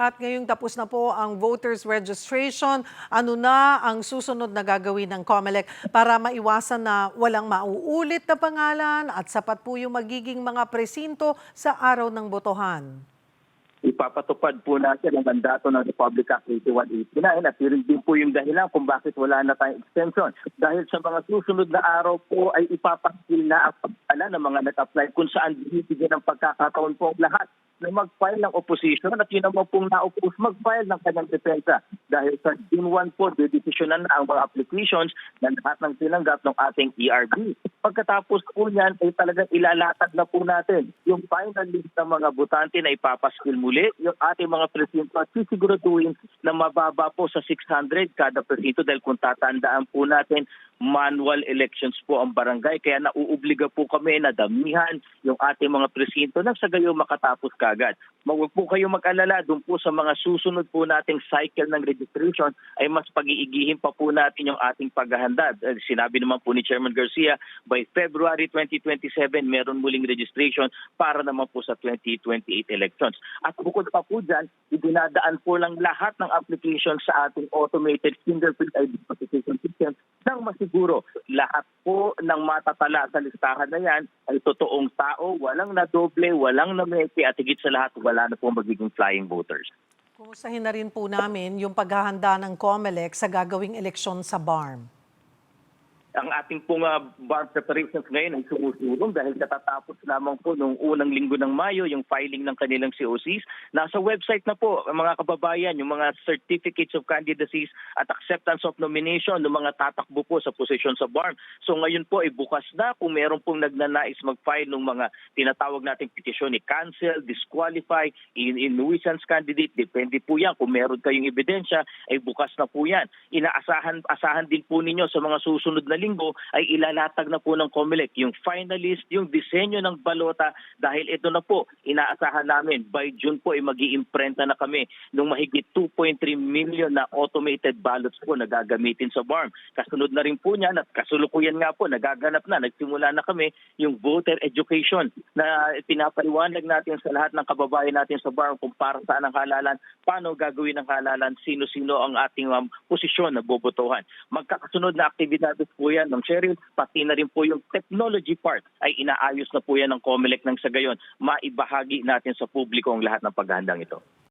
At ngayong tapos na po ang voters registration, ano na ang susunod na gagawin ng COMELEC para maiwasan na walang mauulit na pangalan at sapat po yung magiging mga presinto sa araw ng botohan? Ipapatupad po natin ang mandato ng Republic Act 8189 at yun din po yung dahilan kung bakit wala na tayong extension. Dahil sa mga susunod na araw po ay ipapakil na ang pagpala ng mga nag-apply kung saan binibigyan ng pagkakataon po ang lahat na mag-file ng opposition at yun naman pong na-oppose mag-file ng kanyang depensa. Dahil sa June 1 po, didesisyonan na ang mga applications na lahat ng tinanggap ng ating ERB. Pagkatapos po niyan ay talagang ilalatag na po natin yung final list ng mga botante na ipapaskil muli, yung ating mga presinto at sisiguraduhin na mababa po sa 600 kada presinto dahil kung tatandaan po natin, manual elections po ang barangay kaya nauobliga po kami na damihan yung ating mga presinto nang sa gayon makatapos kagad. Huwag po kayo mag-alala doon po sa mga susunod po nating cycle ng registration ay mas pag-iigihin pa po natin yung ating paghahanda. Sinabi naman po ni Chairman Garcia, by February 2027 meron muling registration para naman po sa 2028 elections. At bukod pa po dyan, idinadaan po lang lahat ng application sa ating automated fingerprint identification system nang masiguro lahat po ng matatala sa listahan na yan ay totoong tao, walang nadoble, walang nameke at higit sa lahat wala na po magiging flying voters. Kumustahin na rin po namin yung paghahanda ng COMELEC sa gagawing eleksyon sa BARM. Ang ating pong BARM preparations ngayon ay sumusulong dahil katatapos lamang po noong unang linggo ng Mayo yung filing ng kanilang COCs. Nasa website na po mga kababayan yung mga certificates of candidacies at acceptance of nomination ng mga tatakbo po sa posisyon sa BARM. So ngayon po ay bukas na kung meron pong nagnanais mag-file ng mga tinatawag nating petisyon, i-cancel, disqualify, in-nuisance candidate, depende po yan. Kung meron kayong ebidensya ay bukas na po yan. Asahan din po ninyo sa mga susunod na linggo ay ilalatag na po ng COMELEC yung finalist, yung disenyo ng balota dahil ito na po, inaasahan namin by June po ay mag-iimprenta na kami ng mahigit 2.3 million na automated ballots po na gagamitin sa BARM. Kasunod na rin po niyan at kasulukuyan nga po, nagaganap na, nagsimula na kami yung voter education na pinapaliwanag natin sa lahat ng kababayan natin sa BARM kung para saan ang halalan, paano gagawin ang halalan, sino-sino ang ating posisyon na bobotohan. Magkakasunod na aktibidades po yan ng Cheryl, pati na rin po yung technology part ay inaayos na po yan ng COMELEC ng sa gayon. Maibahagi natin sa publiko ang lahat ng paghahandang ito.